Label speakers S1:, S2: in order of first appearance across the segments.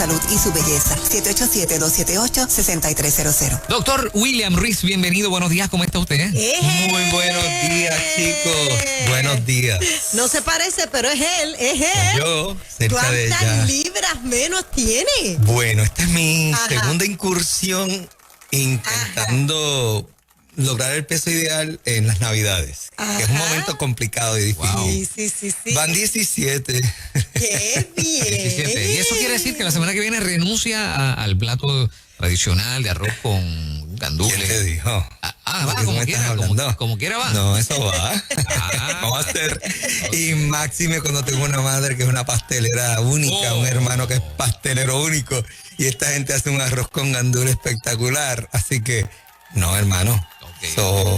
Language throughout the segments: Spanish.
S1: salud y su belleza. 787-278-6300.
S2: Doctor William Ruiz, bienvenido. Buenos días, ¿cómo está usted?
S3: Muy buenos días, chicos. Buenos días.
S4: No se parece, pero es él.
S3: Yo, cerca de ella.
S4: ¿Cuántas libras menos tiene?
S3: Bueno, esta es mi segunda incursión intentando lograr el peso ideal en las Navidades. Que es un momento complicado y difícil.
S2: Wow.
S4: Sí.
S3: Van 17.
S4: ¡Qué bien!
S2: 17. Y eso quiere decir que la semana que viene renuncia al plato tradicional de arroz con gandules.
S3: ¿Quién te dijo?
S2: Va, como quiera, como quiera va.
S3: No, eso va. Vamos a hacer. Y máxime cuando tengo una madre que es una pastelera única, un hermano que es pastelero único, y esta gente hace un arroz con gandules espectacular. Así que, no, hermano.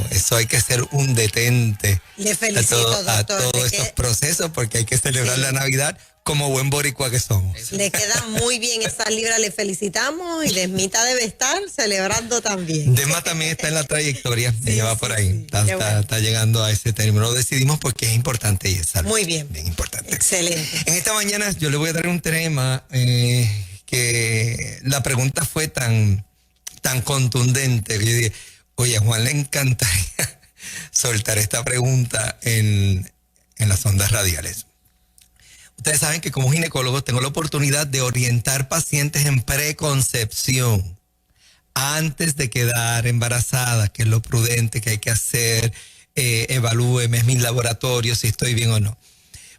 S3: Eso hay que ser un detente.
S4: Le felicito,
S3: a
S4: doctor.
S3: todos estos procesos, porque hay que celebrar la Navidad como buen boricua que somos.
S4: Le queda muy bien esa libra, le felicitamos, y Desmita debe estar celebrando también.
S3: Desma también está en la trayectoria, ella va por ahí, está llegando a ese término. Lo decidimos porque es importante y es salud.
S4: Muy bien.
S3: Bien importante.
S4: Excelente.
S3: En esta mañana yo le voy a dar un tema que la pregunta fue tan contundente que yo dije, oye, a Juan le encantaría soltar esta pregunta en las ondas radiales. Ustedes saben que como ginecólogo tengo la oportunidad de orientar pacientes en preconcepción antes de quedar embarazada, que es lo prudente que hay que hacer, evalúeme mis laboratorios si estoy bien o no.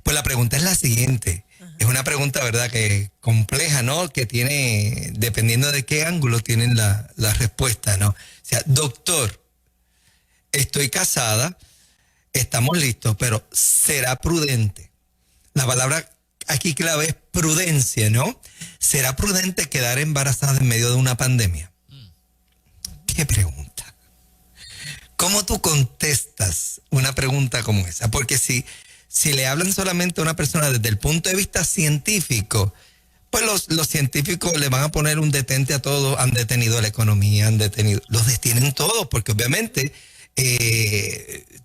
S3: Pues la pregunta es la siguiente. Es una pregunta, ¿verdad?, que compleja, ¿no? Que tiene, dependiendo de qué ángulo tienen la respuesta, ¿no? O sea, doctor, estoy casada, estamos listos, pero ¿será prudente? La palabra aquí clave es prudencia, ¿no? ¿Será prudente quedar embarazada en medio de una pandemia? ¿Qué pregunta? ¿Cómo tú contestas una pregunta como esa? Porque si le hablan solamente a una persona desde el punto de vista científico, pues los científicos le van a poner un detente a todo. Han detenido la economía, los detienen todos, porque obviamente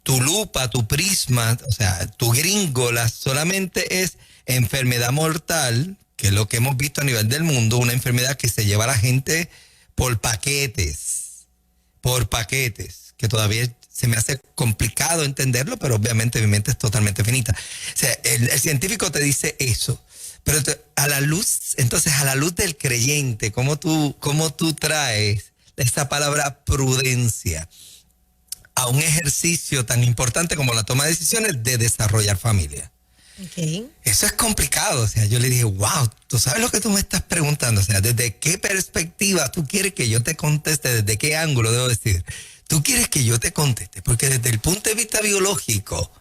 S3: tu lupa, tu prisma, o sea, tu gringola solamente es enfermedad mortal, que es lo que hemos visto a nivel del mundo, una enfermedad que se lleva a la gente por paquetes, que todavía se me hace complicado entenderlo, pero obviamente mi mente es totalmente finita. O sea, el científico te dice eso, pero a la luz del creyente, ¿cómo tú traes esta palabra prudencia a un ejercicio tan importante como la toma de decisiones de desarrollar familia?
S4: Okay.
S3: Eso es complicado. O sea, yo le dije, wow, tú sabes lo que tú me estás preguntando. O sea, ¿desde qué perspectiva tú quieres que yo te conteste? ¿Desde qué ángulo debo decir? Tú quieres que yo te conteste, porque desde el punto de vista biológico,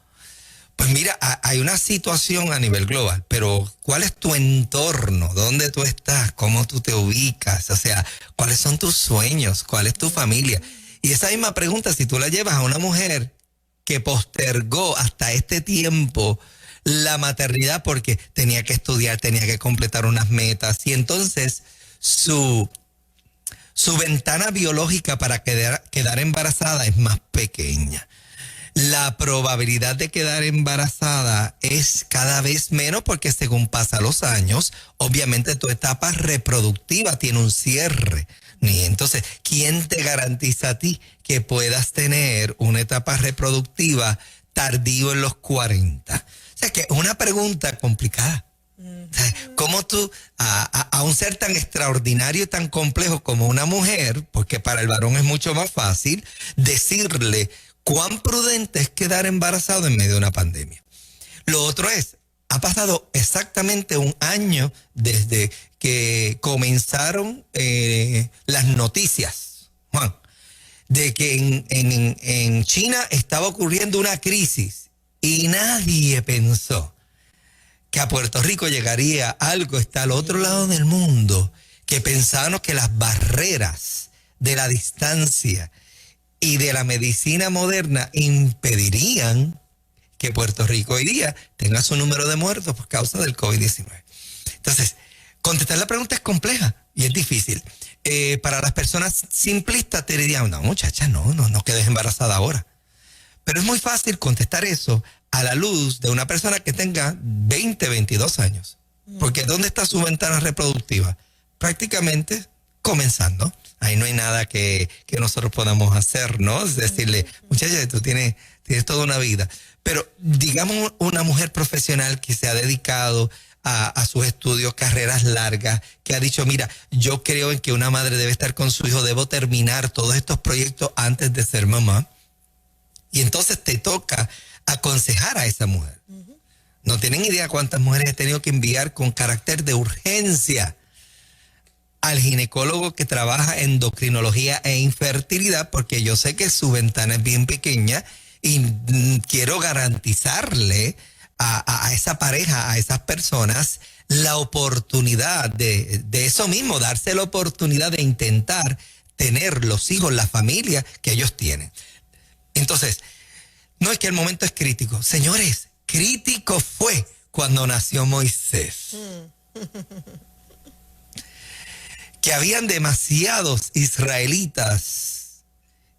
S3: pues mira, hay una situación a nivel global, pero ¿cuál es tu entorno? ¿Dónde tú estás? ¿Cómo tú te ubicas? O sea, ¿cuáles son tus sueños? ¿Cuál es tu familia? Y esa misma pregunta, si tú la llevas a una mujer que postergó hasta este tiempo la maternidad porque tenía que estudiar, tenía que completar unas metas, y entonces su ventana biológica para quedar embarazada es más pequeña. La probabilidad de quedar embarazada es cada vez menos porque según pasan los años, obviamente tu etapa reproductiva tiene un cierre. Y entonces, ¿quién te garantiza a ti que puedas tener una etapa reproductiva tardío en los 40? O sea, que es una pregunta complicada. ¿Cómo tú, a un ser tan extraordinario y tan complejo como una mujer, porque para el varón es mucho más fácil, decirle cuán prudente es quedar embarazado en medio de una pandemia? Lo otro es, ha pasado exactamente un año desde que comenzaron las noticias, Juan, de que en China estaba ocurriendo una crisis y nadie pensó que a Puerto Rico llegaría algo, está al otro lado del mundo, que pensábamos que las barreras de la distancia y de la medicina moderna impedirían que Puerto Rico hoy día tenga su número de muertos por causa del COVID-19. Entonces, contestar la pregunta es compleja y es difícil. Para las personas simplistas te dirían, no muchacha, no quedes embarazada ahora. Pero es muy fácil contestar eso a la luz de una persona que tenga 20, 22 años. Porque ¿dónde está su ventana reproductiva? prácticamente comenzando. Ahí no hay nada que nosotros podamos hacer, ¿no? Es decirle, muchacha, tú tienes toda una vida. Pero digamos una mujer profesional que se ha dedicado a sus estudios, carreras largas, que ha dicho, mira, yo creo en que una madre debe estar con su hijo, debo terminar todos estos proyectos antes de ser mamá. Y entonces te toca aconsejar a esa mujer. No tienen idea cuántas mujeres he tenido que enviar con carácter de urgencia al ginecólogo que trabaja en endocrinología e infertilidad, porque yo sé que su ventana es bien pequeña y quiero garantizarle a esa pareja, a esas personas, la oportunidad de eso mismo, darse la oportunidad de intentar tener los hijos, la familia que ellos tienen. Entonces, no es que el momento es crítico. Señores, crítico fue cuando nació Moisés. Que habían demasiados israelitas.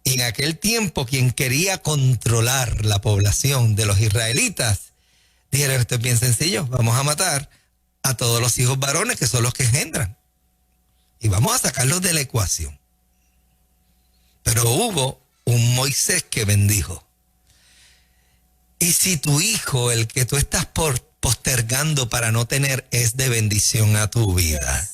S3: Y en aquel tiempo, quien quería controlar la población de los israelitas, dijeron, esto es bien sencillo, vamos a matar a todos los hijos varones que son los que engendran. Y vamos a sacarlos de la ecuación. Pero hubo un Moisés que bendijo. Y si tu hijo, el que tú estás postergando para no tener, es de bendición a tu vida,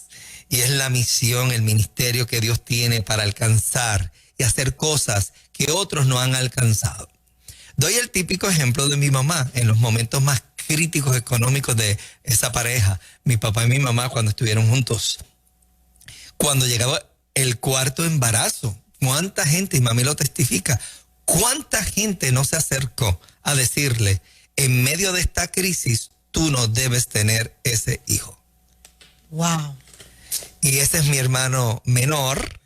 S3: y es la misión, el ministerio que Dios tiene para alcanzar y hacer cosas que otros no han alcanzado. Doy el típico ejemplo de mi mamá en los momentos más críticos económicos de esa pareja, mi papá y mi mamá cuando estuvieron juntos. Cuando llegaba el cuarto embarazo, ¿cuánta gente, y mami lo testifica, cuánta gente no se acercó a decirle, en medio de esta crisis, tú no debes tener ese hijo?
S4: Wow.
S3: Y ese es mi hermano menor,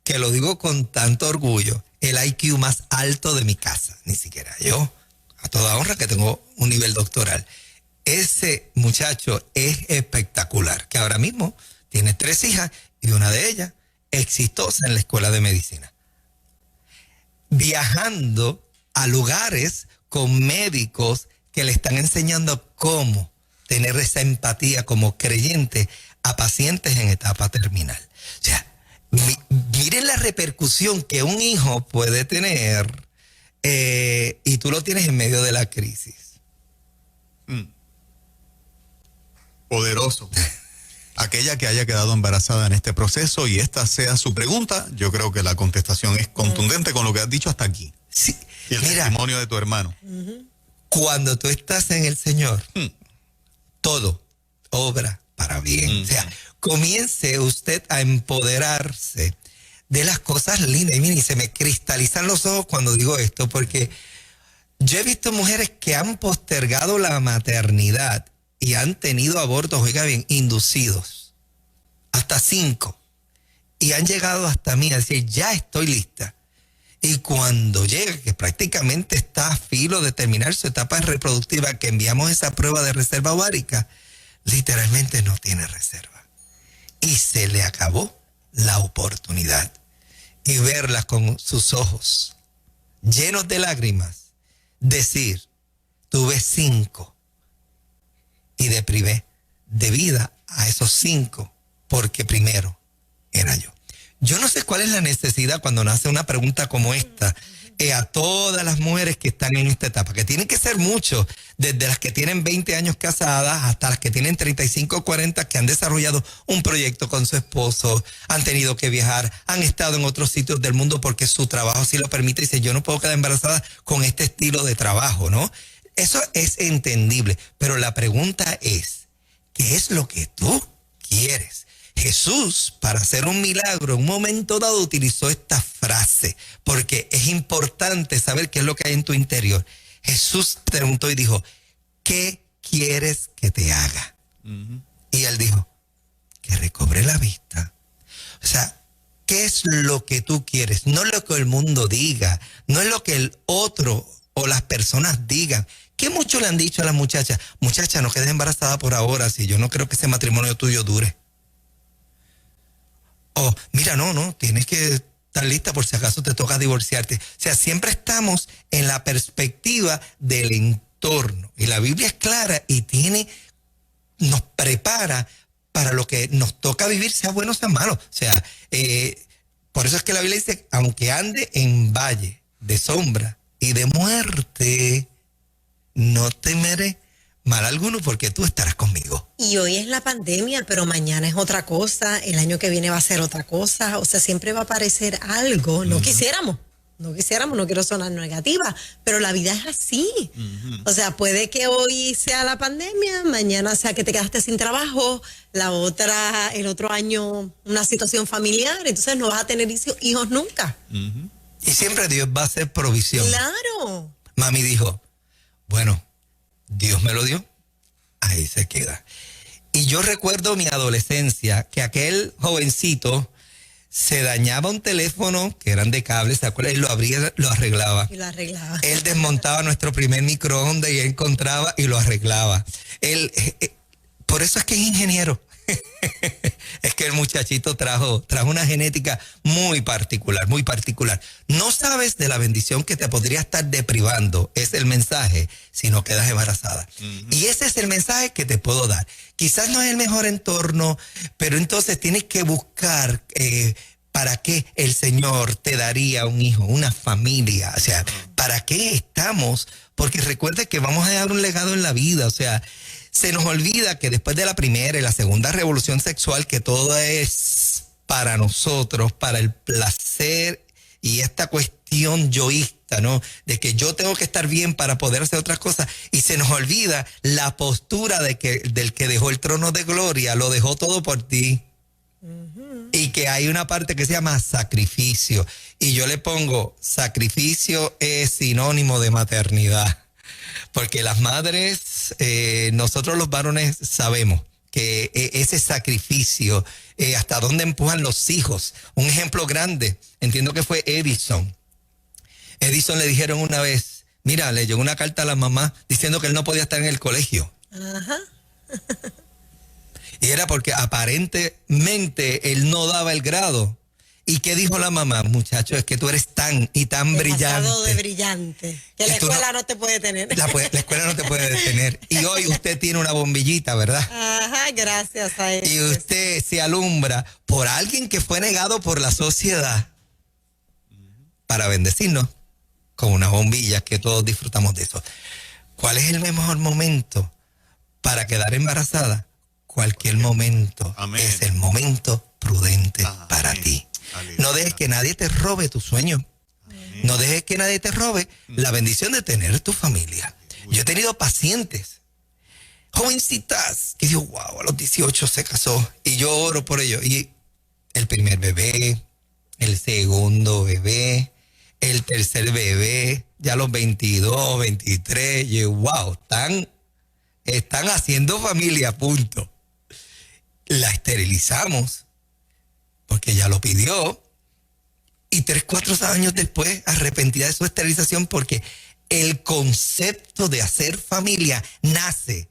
S3: que lo digo con tanto orgullo, el IQ más alto de mi casa, ni siquiera yo, a toda honra que tengo un nivel doctoral. Ese muchacho es espectacular, que ahora mismo tiene 3 hijas y una de ellas exitosa en la escuela de medicina. Viajando a lugares con médicos que le están enseñando cómo tener esa empatía como creyente a pacientes en etapa terminal. O sea, miren la repercusión que un hijo puede tener y tú lo tienes en medio de la crisis.
S1: Poderoso. Aquella que haya quedado embarazada en este proceso y esta sea su pregunta, yo creo que la contestación es contundente con lo que has dicho hasta aquí.
S3: Sí.
S1: Y el
S3: Mira,
S1: testimonio de tu hermano.
S3: Cuando tú estás en el Señor, todo obra para bien. O sea, comience usted a empoderarse de las cosas lindas. Y miren, se me cristalizan los ojos cuando digo esto, porque yo he visto mujeres que han postergado la maternidad y han tenido abortos, oiga bien, inducidos, hasta 5, y han llegado hasta mí a decir, ya estoy lista. Y cuando llega, que prácticamente está a filo de terminar su etapa reproductiva, que enviamos esa prueba de reserva ovárica, literalmente no tiene reserva. Y se le acabó la oportunidad. Y verla con sus ojos llenos de lágrimas, decir, tuve 5 y deprivé de vida a esos 5 porque primero era yo. Yo no sé cuál es la necesidad cuando nace una pregunta como esta a todas las mujeres que están en esta etapa, que tienen que ser muchos, desde las que tienen 20 años casadas hasta las que tienen 35 o 40, que han desarrollado un proyecto con su esposo, han tenido que viajar, han estado en otros sitios del mundo porque su trabajo sí lo permite y dice, yo no puedo quedar embarazada con este estilo de trabajo, ¿no? Eso es entendible, pero la pregunta es, ¿qué es lo que tú quieres? Jesús, para hacer un milagro, en un momento dado utilizó esta frase, porque es importante saber qué es lo que hay en tu interior. Jesús preguntó y dijo, ¿qué quieres que te haga? Y él dijo, que recobre la vista. O sea, ¿qué es lo que tú quieres? No lo que el mundo diga, no es lo que el otro o las personas digan. ¿Qué mucho le han dicho a la muchacha? Muchacha, no quedes embarazada por ahora, si yo no creo que ese matrimonio tuyo dure. O, mira, no, tienes que estar lista por si acaso te toca divorciarte. O sea, siempre estamos en la perspectiva del entorno. Y la Biblia es clara y nos prepara para lo que nos toca vivir, sea bueno o sea malo. O sea, por eso es que la Biblia dice, aunque ande en valle de sombra y de muerte, no temeré mal alguno porque tú estarás conmigo.
S4: Y hoy es la pandemia, pero mañana es otra cosa, el año que viene va a ser otra cosa, o sea, siempre va a aparecer algo. No quisiéramos, no quiero sonar negativa, pero la vida es así. O sea, puede que hoy sea la pandemia, mañana sea que te quedaste sin trabajo, el otro año una situación familiar, entonces no vas a tener hijos nunca.
S3: Y siempre Dios va a hacer provisión.
S4: Claro.
S3: Mami dijo, bueno, Dios me lo dio, ahí se queda. Y yo recuerdo mi adolescencia, que aquel jovencito se dañaba un teléfono, que eran de cable, ¿se acuerdan? Y lo abría, lo arreglaba.
S4: Y lo arreglaba.
S3: Él desmontaba nuestro primer microondas y encontraba y lo arreglaba. Por eso es que es ingeniero. Es que el muchachito trajo una genética muy particular, muy particular. No sabes de la bendición que te podría estar deprivando, es el mensaje, si no quedas embarazada. Y ese es el mensaje que te puedo dar. Quizás no es el mejor entorno, pero entonces tienes que buscar para qué el Señor te daría un hijo, una familia. O sea, ¿para qué estamos? Porque recuerde que vamos a dejar un legado en la vida, o sea, se nos olvida que después de la primera y la segunda revolución sexual, que todo es para nosotros, para el placer y esta cuestión yoísta, ¿no? De que yo tengo que estar bien para poder hacer otras cosas. Y se nos olvida la postura del que dejó el trono de gloria, lo dejó todo por ti. Y que hay una parte que se llama sacrificio. Y yo le pongo, sacrificio es sinónimo de maternidad. Porque las madres, nosotros los varones sabemos que ese sacrificio, hasta dónde empujan los hijos. Un ejemplo grande, entiendo que fue Edison. Edison le dijeron una vez, mira, le llegó una carta a la mamá diciendo que él no podía estar en el colegio.
S4: Ajá.
S3: Y era porque aparentemente él no daba el grado. ¿Y qué dijo la mamá? Muchacho, es que tú eres tan y tan brillante.
S4: De brillante. Que la escuela no te puede tener.
S3: La escuela no te puede detener. Y hoy usted tiene una bombillita, ¿verdad?
S4: Ajá, gracias a eso.
S3: Y usted se alumbra por alguien que fue negado por la sociedad para bendecirnos con una bombilla que todos disfrutamos de eso. ¿Cuál es el mejor momento para quedar embarazada? Cualquier momento.
S1: Amén.
S3: Es el momento prudente para
S1: Amén.
S3: ti.
S1: Aleluya.
S3: No dejes que nadie te robe tu sueño.
S1: Amén.
S3: No dejes que nadie te robe la bendición de tener tu familia. Yo he tenido pacientes, jovencitas, que digo, wow, a los 18 se casó y yo oro por ello. Y el primer bebé, el segundo bebé, el tercer bebé, ya a los 22, 23, y yo, wow, están haciendo familia, punto. La esterilizamos porque ella lo pidió y 3, 4 años después arrepentida de su esterilización porque el concepto de hacer familia nace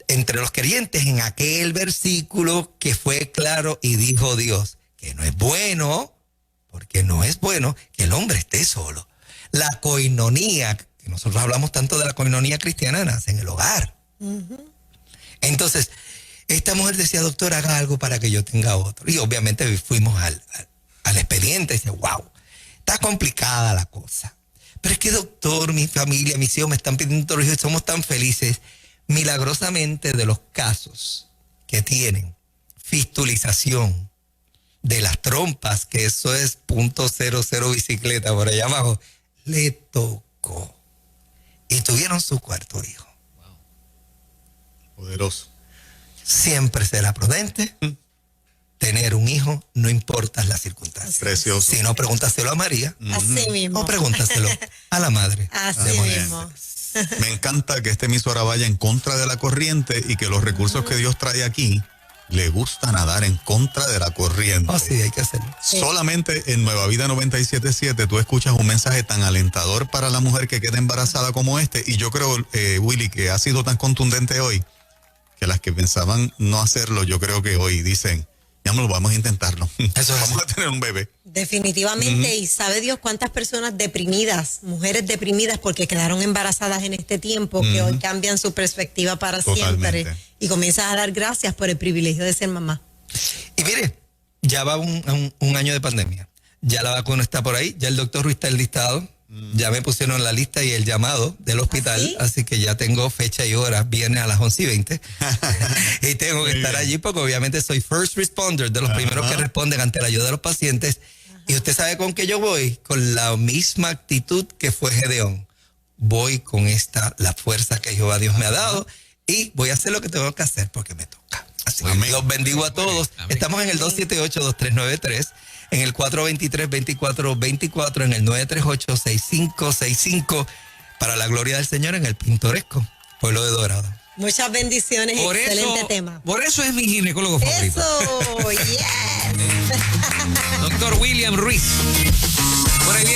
S3: entre los creyentes en aquel versículo que fue claro y dijo Dios que no es bueno, porque no es bueno que el hombre esté solo. La coinonía, que nosotros hablamos tanto de la coinonía cristiana, nace en el hogar. Entonces, esta mujer decía, doctor, haga algo para que yo tenga otro. Y obviamente fuimos al expediente y dice, wow, está complicada la cosa. Pero es que, doctor, mi familia, mis hijos me están pidiendo otro hijo y somos tan felices. Milagrosamente, de los casos que tienen fistulización de las trompas, que eso es .00 bicicleta por allá abajo, le tocó. Y tuvieron su cuarto hijo.
S1: Poderoso.
S3: Siempre será prudente tener un hijo, no importa las circunstancias.
S1: Precioso.
S3: Si no, pregúntaselo a María
S4: Así mismo.
S3: o pregúntaselo a la madre.
S4: Así
S3: de Moisés.
S4: mismo.
S1: Me encanta que esta emisora vaya en contra de la corriente y que los recursos que Dios trae aquí le gusta nadar en contra de la corriente.
S3: Oh, sí, hay que hacerlo.
S1: Solamente en Nueva Vida 97.7 tú escuchas un mensaje tan alentador para la mujer que queda embarazada como este. Y yo creo, Willy, que ha sido tan contundente hoy que las que pensaban no hacerlo, yo creo que hoy dicen, Llámalo, vamos a intentarlo.
S3: Eso es
S1: Vamos a tener un bebé.
S4: Definitivamente, y sabe Dios cuántas personas deprimidas, mujeres deprimidas porque quedaron embarazadas en este tiempo, que hoy cambian su perspectiva para
S1: Totalmente.
S4: siempre y comienzas a dar gracias por el privilegio de ser mamá.
S3: Y mire, ya va un año de pandemia. Ya la vacuna está por ahí, ya el doctor Ruiz está listado, ya me pusieron la lista y el llamado del hospital,
S4: ¿Sí?
S3: así que ya tengo fecha y hora, viene a las 11:20. Y tengo que estar allí porque obviamente soy first responder, de los primeros que responden ante la ayuda de los pacientes. Y usted sabe con qué yo voy, con la misma actitud que fue Gedeón. Voy con la fuerza que Jehová Dios me ha dado y voy a hacer lo que tengo que hacer porque me toca. Así que
S1: Amén.
S3: los bendigo a todos.
S2: Amén.
S3: Estamos en el 278-2393, en el 423-2424, en el 938-6565, para la gloria del Señor en el pintoresco pueblo de Dorado.
S4: Muchas bendiciones, excelente tema.
S2: Por eso es mi ginecólogo favorito.
S4: Eso, yes.
S2: Doctor William Ruiz. Por ahí viene